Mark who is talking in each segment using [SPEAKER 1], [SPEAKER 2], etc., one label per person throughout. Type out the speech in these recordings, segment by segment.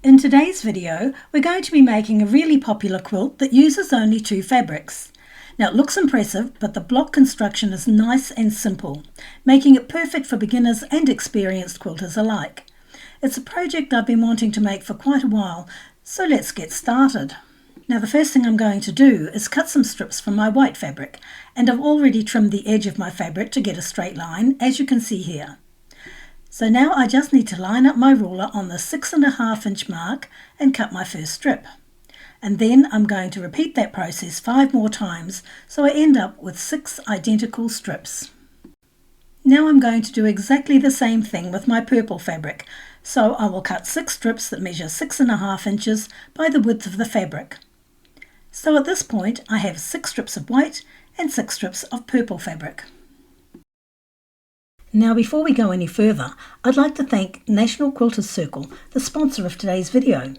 [SPEAKER 1] In today's video, we're going to be making a really popular quilt that uses only two fabrics. Now it looks impressive, but the block construction is nice and simple, making it perfect for beginners and experienced quilters alike. It's a project I've been wanting to make for quite a while, so let's get started. Now the first thing I'm going to do is cut some strips from my white fabric, and I've already trimmed the edge of my fabric to get a straight line, as you can see here. So now I just need to line up my ruler on the 6.5 inch mark and cut my first strip. And then I'm going to repeat that process 5 more times, so I end up with 6 identical strips. Now I'm going to do exactly the same thing with my purple fabric, so I will cut 6 strips that measure 6.5 inches by the width of the fabric. So at this point I have 6 strips of white and 6 strips of purple fabric. Now before we go any further, I'd like to thank National Quilters Circle, the sponsor of today's video.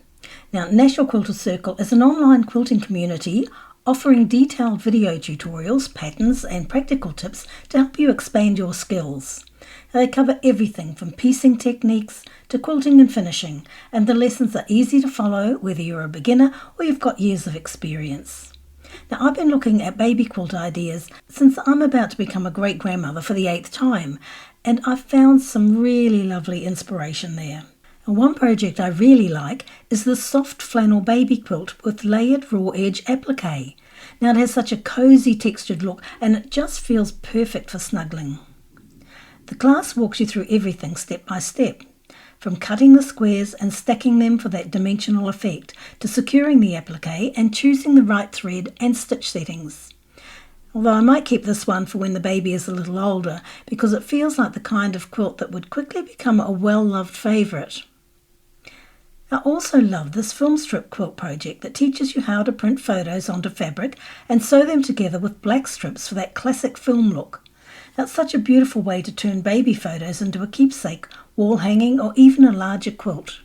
[SPEAKER 1] Now National Quilters Circle is an online quilting community offering detailed video tutorials, patterns and practical tips to help you expand your skills. They cover everything from piecing techniques to quilting and finishing, and the lessons are easy to follow whether you're a beginner or you've got years of experience. Now I've been looking at baby quilt ideas since I'm about to become a great-grandmother for the 8th time, and I've found some really lovely inspiration there. And one project I really like is the soft flannel baby quilt with layered raw edge applique. Now it has such a cozy textured look and it just feels perfect for snuggling. The class walks you through everything step by step, from cutting the squares and stacking them for that dimensional effect, to securing the applique and choosing the right thread and stitch settings. Although I might keep this one for when the baby is a little older, because it feels like the kind of quilt that would quickly become a well-loved favourite. I also love this film strip quilt project that teaches you how to print photos onto fabric and sew them together with black strips for that classic film look. That's such a beautiful way to turn baby photos into a keepsake, wall hanging or even a larger quilt.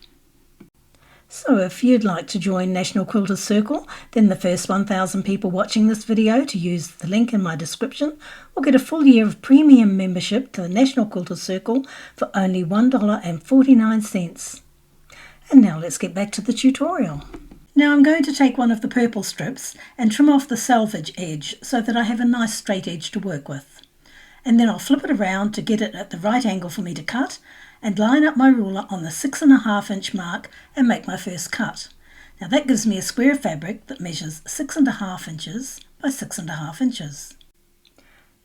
[SPEAKER 1] So if you'd like to join National Quilters Circle, then the first 1,000 people watching this video to use the link in my description will get a full year of premium membership to the National Quilters Circle for only $1.49. And now let's get back to the tutorial. Now I'm going to take one of the purple strips and trim off the selvage edge so that I have a nice straight edge to work with. And then I'll flip it around to get it at the right angle for me to cut, and line up my ruler on the 6.5 inch mark and make my first cut. Now that gives me a square of fabric that measures 6.5 inches by 6.5 inches.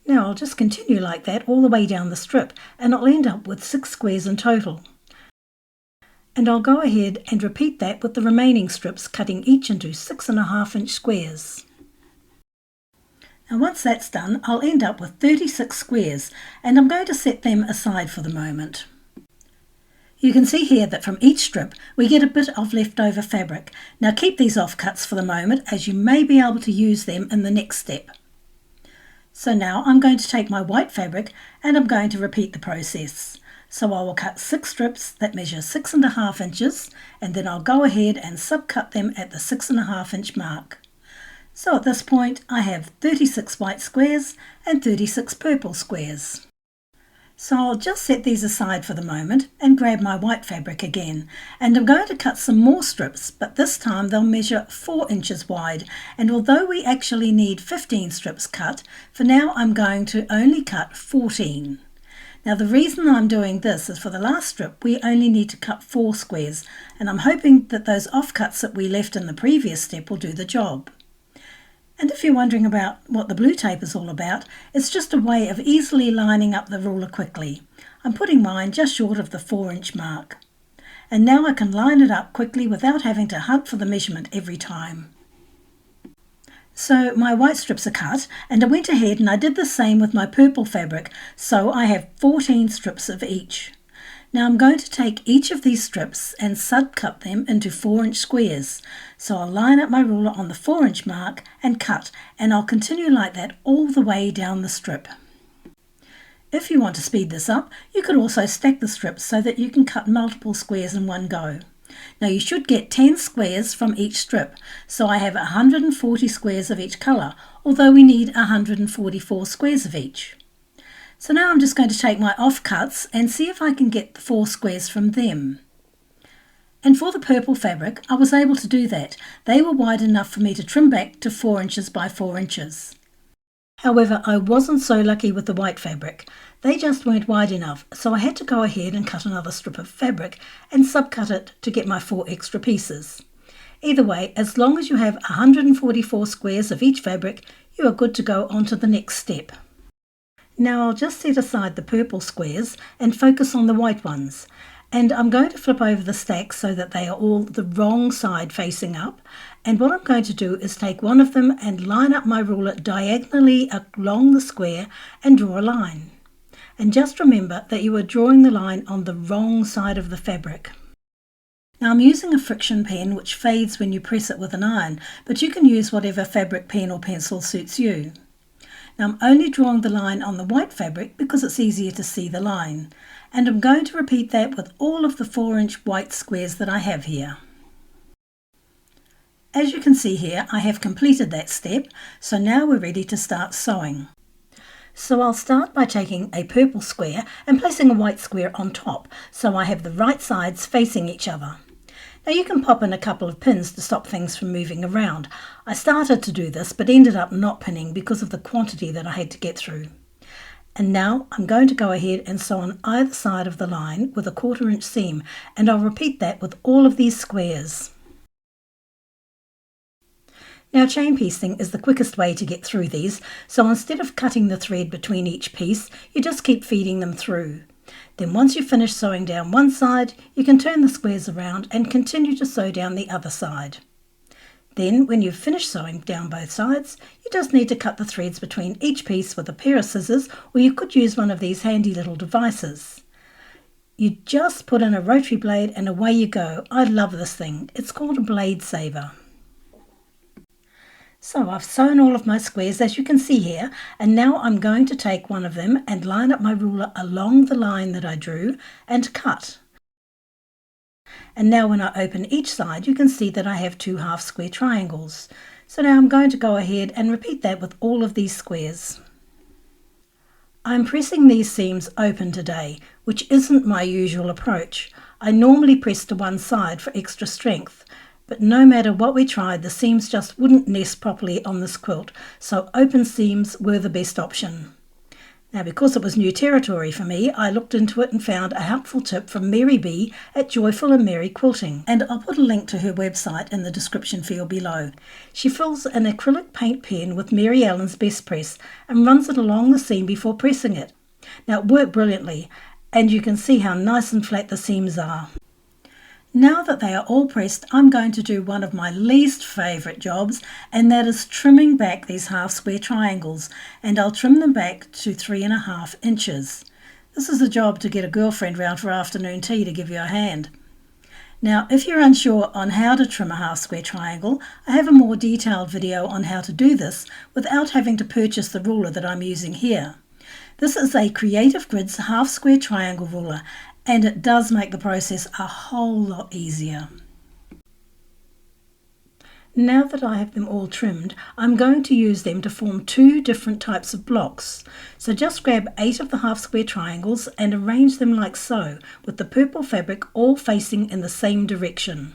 [SPEAKER 1] Now I'll just continue like that all the way down the strip, and I'll end up with 6 squares in total. And I'll go ahead and repeat that with the remaining strips, cutting each into 6.5 inch squares. Now once that's done, I'll end up with 36 squares, and I'm going to set them aside for the moment. You can see here that from each strip we get a bit of leftover fabric. Now keep these offcuts for the moment, as you may be able to use them in the next step. So now I'm going to take my white fabric and I'm going to repeat the process. So I will cut 6 strips that measure 6.5 inches, and then I'll go ahead and subcut them at the 6.5 inch mark. So at this point I have 36 white squares and 36 purple squares. So I'll just set these aside for the moment and grab my white fabric again, and I'm going to cut some more strips, but this time they'll measure 4 inches wide, and although we actually need 15 strips cut, for now I'm going to only cut 14. Now the reason I'm doing this is for the last strip we only need to cut 4 squares, and I'm hoping that those offcuts that we left in the previous step will do the job. And if you're wondering about what the blue tape is all about, it's just a way of easily lining up the ruler quickly. I'm putting mine just short of the 4 inch mark. And now I can line it up quickly without having to hunt for the measurement every time. So my white strips are cut, and I went ahead and I did the same with my purple fabric, so I have 14 strips of each. Now I'm going to take each of these strips and subcut them into 4 inch squares. So I'll line up my ruler on the 4 inch mark and cut, and I'll continue like that all the way down the strip. If you want to speed this up, you could also stack the strips so that you can cut multiple squares in one go. Now you should get 10 squares from each strip, so I have 140 squares of each colour, although we need 144 squares of each. So now I'm just going to take my offcuts and see if I can get the 4 squares from them. And for the purple fabric, I was able to do that. They were wide enough for me to trim back to 4 inches by 4 inches. However, I wasn't so lucky with the white fabric. They just weren't wide enough, so I had to go ahead and cut another strip of fabric and subcut it to get my 4 extra pieces. Either way, as long as you have 144 squares of each fabric, you are good to go on to the next step. Now I'll just set aside the purple squares and focus on the white ones. And I'm going to flip over the stacks so that they are all the wrong side facing up. And what I'm going to do is take one of them and line up my ruler diagonally along the square and draw a line. And just remember that you are drawing the line on the wrong side of the fabric. Now I'm using a friction pen which fades when you press it with an iron, but you can use whatever fabric pen or pencil suits you. Now I'm only drawing the line on the white fabric because it's easier to see the line. And I'm going to repeat that with all of the 4-inch white squares that I have here. As you can see here, I have completed that step, so now we're ready to start sewing. So I'll start by taking a purple square and placing a white square on top, so I have the right sides facing each other. Now you can pop in a couple of pins to stop things from moving around. I started to do this but ended up not pinning because of the quantity that I had to get through. And now I'm going to go ahead and sew on either side of the line with a 1/4 inch seam, and I'll repeat that with all of these squares. Now chain piecing is the quickest way to get through these, so instead of cutting the thread between each piece, you just keep feeding them through. Then once you finish sewing down one side, you can turn the squares around and continue to sew down the other side. Then, when you've finished sewing down both sides, you just need to cut the threads between each piece with a pair of scissors, or you could use one of these handy little devices. You just put in a rotary blade and away you go. I love this thing. It's called a blade saver. So I've sewn all of my squares as you can see here, and now I'm going to take one of them and line up my ruler along the line that I drew and cut. And now when I open each side, you can see that I have 2 half square triangles. So now I'm going to go ahead and repeat that with all of these squares. I'm pressing these seams open today, which isn't my usual approach. I normally press to one side for extra strength, but no matter what we tried, the seams just wouldn't nest properly on this quilt, so open seams were the best option. Now, because it was new territory for me, I looked into it and found a helpful tip from Mary B at Joyful and Merry Quilting, and I'll put a link to her website in the description field below. She fills an acrylic paint pen with Mary Ellen's Best Press and runs it along the seam before pressing it. Now, it worked brilliantly, and you can see how nice and flat the seams are. Now that they are all pressed, I'm going to do one of my least favourite jobs, and that is trimming back these half square triangles, and I'll trim them back to 3.5 inches. This is a job to get a girlfriend round for afternoon tea to give you a hand. Now, if you're unsure on how to trim a half square triangle, I have a more detailed video on how to do this without having to purchase the ruler that I'm using here. This is a Creative Grids half square triangle ruler, and it does make the process a whole lot easier. Now that I have them all trimmed, I'm going to use them to form 2 different types of blocks. So just grab 8 of the half square triangles and arrange them like so, with the purple fabric all facing in the same direction.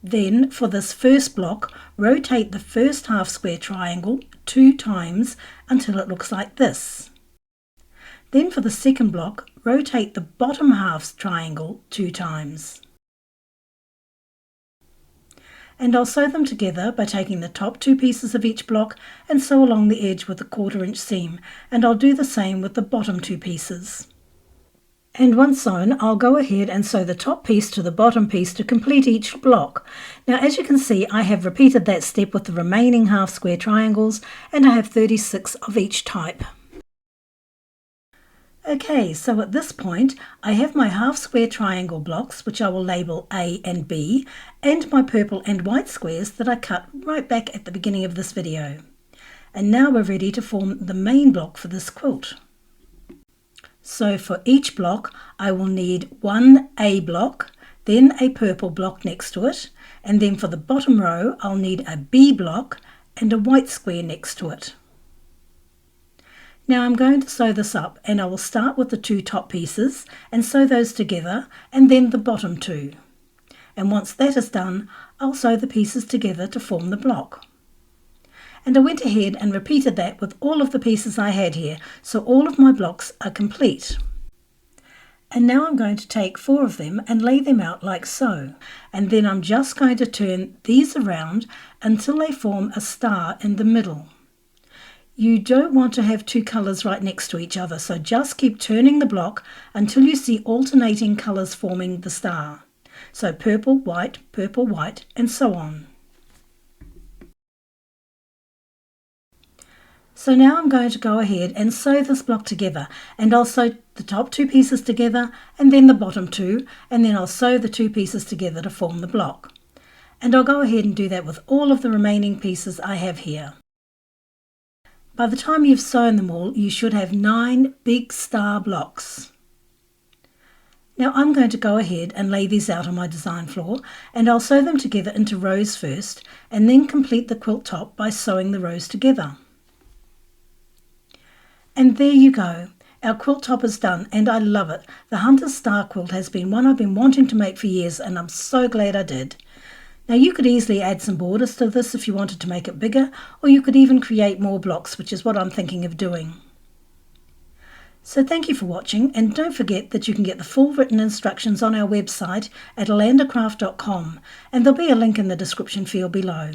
[SPEAKER 1] Then for this first block, rotate the first half square triangle 2 times until it looks like this. Then for the second block, rotate the bottom half triangle 2 times. And I'll sew them together by taking the top 2 pieces of each block and sew along the edge with a 1/4 inch seam, and I'll do the same with the bottom 2 pieces. And once sewn, I'll go ahead and sew the top piece to the bottom piece to complete each block. Now, as you can see, I have repeated that step with the remaining half square triangles, and I have 36 of each type. Okay, so at this point I have my half square triangle blocks, which I will label A and B, and my purple and white squares that I cut right back at the beginning of this video. And now we're ready to form the main block for this quilt. So for each block I will need one A block, then a purple block next to it, and then for the bottom row I'll need a B block and a white square next to it. Now I'm going to sew this up, and I will start with the 2 top pieces and sew those together, and then the bottom 2. And once that is done, I'll sew the pieces together to form the block. And I went ahead and repeated that with all of the pieces I had here, so all of my blocks are complete. And now I'm going to take 4 of them and lay them out like so, and then I'm just going to turn these around until they form a star in the middle. You don't want to have 2 colours right next to each other, so just keep turning the block until you see alternating colours forming the star. So purple, white, and so on. So now I'm going to go ahead and sew this block together, and I'll sew the top 2 pieces together and then the bottom 2, and then I'll sew the 2 pieces together to form the block. And I'll go ahead and do that with all of the remaining pieces I have here. By the time you've sewn them all, you should have 9 big star blocks. Now I'm going to go ahead and lay these out on my design floor, and I'll sew them together into rows first, and then complete the quilt top by sewing the rows together. And there you go, our quilt top is done, and I love it. The Hunter's Star quilt has been one I've been wanting to make for years, and I'm so glad I did. Now you could easily add some borders to this if you wanted to make it bigger, or you could even create more blocks, which is what I'm thinking of doing. So thank you for watching, and don't forget that you can get the full written instructions on our website at alandacraft.com, and there'll be a link in the description field below.